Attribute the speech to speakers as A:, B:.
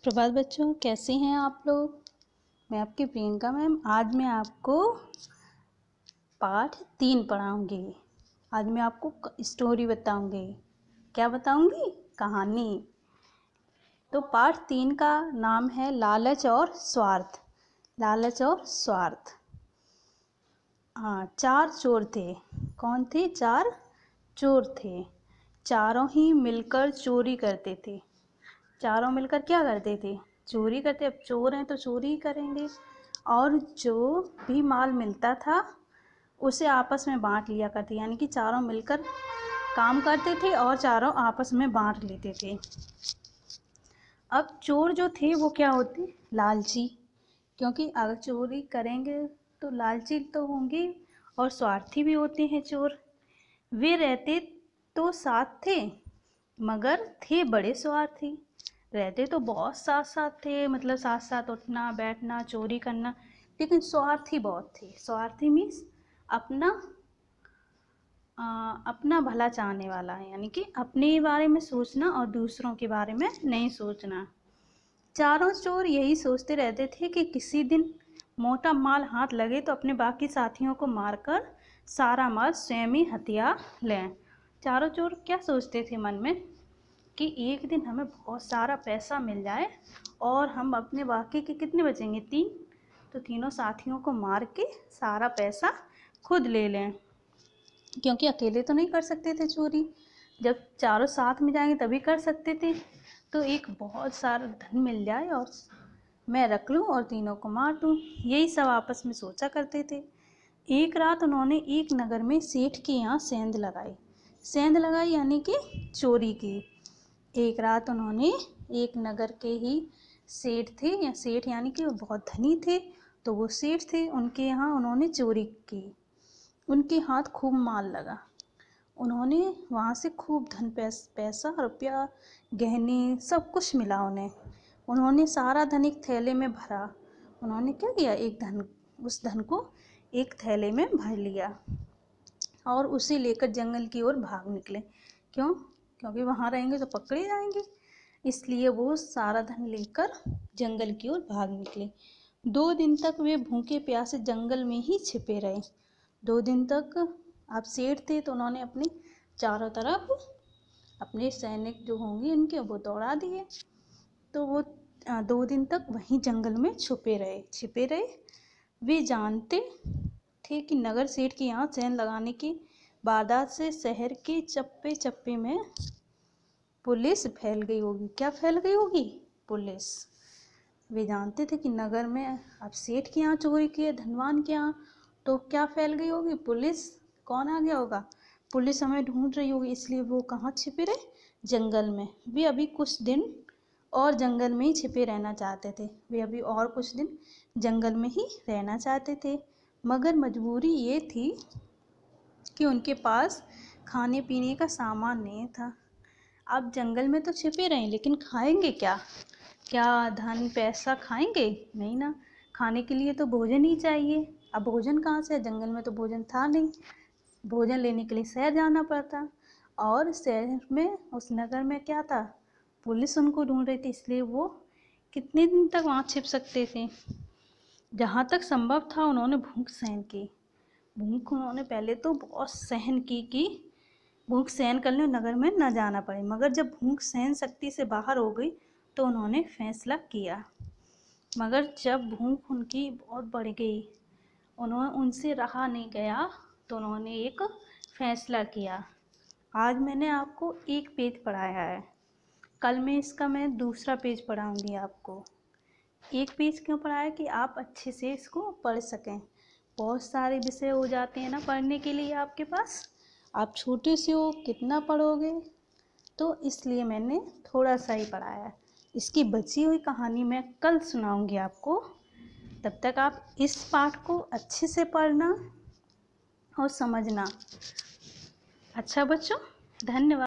A: सुप्रभात बच्चों, कैसे हैं आप लोग। मैं आपकी प्रियंका मैम। आज मैं आपको पाठ 3 पढ़ाऊंगी। आज मैं आपको स्टोरी बताऊंगी। क्या बताऊंगी? कहानी। तो पाठ 3 का नाम है लालच और स्वार्थ। लालच और स्वार्थ। हाँ, 4 चोर थे। कौन थे? 4 चोर थे। चारों ही मिलकर चोरी करते थे। चारों मिलकर क्या करते थे? चोरी करते। अब चोर हैं तो चोरी ही करेंगे। और जो भी माल मिलता था उसे आपस में बांट लिया करते, यानी कि चारों मिलकर काम करते थे और चारों आपस में बांट लेते थे। अब चोर जो थे वो क्या होते? लालची। क्योंकि अगर चोरी करेंगे तो लालची तो होंगे और स्वार्थी भी होते हैं चोर। वे रहते तो साथ थे मगर थे बड़े स्वार्थी। रहते तो बहुत साथ साथ थे, मतलब साथ साथ उठना बैठना चोरी करना, लेकिन स्वार्थी बहुत थे। स्वार्थी मीन्स अपना भला चाहने वाला है, यानी कि अपने बारे में सोचना और दूसरों के बारे में नहीं सोचना। चारों चोर यही सोचते रहते थे कि किसी दिन मोटा माल हाथ लगे तो अपने बाकी साथियों को मारकर सारा माल स्वयं ही हथिया लें। चारों चोर क्या सोचते थे मन में कि एक दिन हमें बहुत सारा पैसा मिल जाए और हम अपने बाकी के कितने बचेंगे? 3। तो तीनों साथियों को मार के सारा पैसा खुद ले लें, क्योंकि अकेले तो नहीं कर सकते थे चोरी। जब चारों साथ में जाएंगे तभी कर सकते थे। तो एक बहुत सारा धन मिल जाए और मैं रख लूँ और तीनों को मार दूँ, यही सब आपस में सोचा करते थे। एक रात उन्होंने एक नगर में सेठ के यहाँ सेंध लगाई। सेंध लगाई यानी कि चोरी की। एक रात उन्होंने एक नगर के ही सेठ थे, या सेठ यानी कि वो बहुत धनी थे, तो वो सेठ थे, उनके यहाँ उन्होंने चोरी की। उनके हाथ खूब माल लगा। उन्होंने वहाँ से खूब धन पैसा रुपया गहने सब कुछ मिला उन्हें। उन्होंने सारा धन एक थैले में भरा। उन्होंने क्या किया? उस धन को एक थैले में भर लिया और उसे लेकर जंगल की ओर भाग निकले। क्यों? क्योंकि वहाँ रहेंगे तो पकड़े जाएंगे, इसलिए वो सारा धन लेकर जंगल की ओर भाग निकले। 2 दिन तक वे भूखे प्यासे जंगल में ही छिपे रहे। 2 दिन तक। आप सेठ थे तो उन्होंने अपने चारों तरफ अपने सैनिक जो होंगे उनके वो दौड़ा दिए। तो वो 2 दिन तक वहीं जंगल में छिपे रहे। वे जानते थे कि नगर सेठ के यहाँ सेंध लगाने की वारदात से शहर के चप्पे चप्पे में पुलिस फैल गई होगी। क्या फैल गई होगी? पुलिस। वे जानते थे कि नगर में अब सेठ के यहाँ चोरी किए, धनवान के यहाँ, तो क्या फैल गई होगी? पुलिस। कौन आ गया होगा? पुलिस हमें ढूंढ रही होगी, इसलिए वो कहाँ छिपे रहे? जंगल में। वे अभी कुछ दिन और जंगल में ही छिपे रहना चाहते थे। वे अभी और कुछ दिन जंगल में ही रहना चाहते थे, मगर मजबूरी ये थी कि उनके पास खाने पीने का सामान नहीं था। अब जंगल में तो छिपे रहे, लेकिन खाएंगे क्या? क्या धन पैसा खाएंगे? नहीं ना। खाने के लिए तो भोजन ही चाहिए। अब भोजन कहाँ से? जंगल में तो भोजन था नहीं। भोजन लेने के लिए शहर जाना पड़ता, और शहर में उस नगर में क्या था? पुलिस उनको ढूंढ रही थी, इसलिए वो कितने दिन तक वहाँ छिप सकते थे? जहाँ तक संभव था उन्होंने भूख सहन की। भूख उन्होंने पहले तो बहुत सहन की भूख सहन करने नगर में न जाना पड़े, मगर जब भूख सहन शक्ति से बाहर हो गई तो उन्होंने फैसला किया। मगर जब भूख उनकी बहुत बढ़ गई, उनसे रहा नहीं गया, तो उन्होंने एक फैसला किया। आज मैंने आपको एक पेज पढ़ाया है, कल मैं दूसरा पेज पढ़ाऊंगी आपको। एक पेज क्यों पढ़ाया? कि आप अच्छे से इसको पढ़ सकें। बहुत सारे विषय हो जाते हैं ना पढ़ने के लिए आपके पास। आप छोटे से हो, कितना पढ़ोगे? तो इसलिए मैंने थोड़ा सा ही पढ़ाया। इसकी बची हुई कहानी मैं कल सुनाऊंगी आपको। तब तक आप इस पाठ को अच्छे से पढ़ना और समझना। अच्छा बच्चों, धन्यवाद।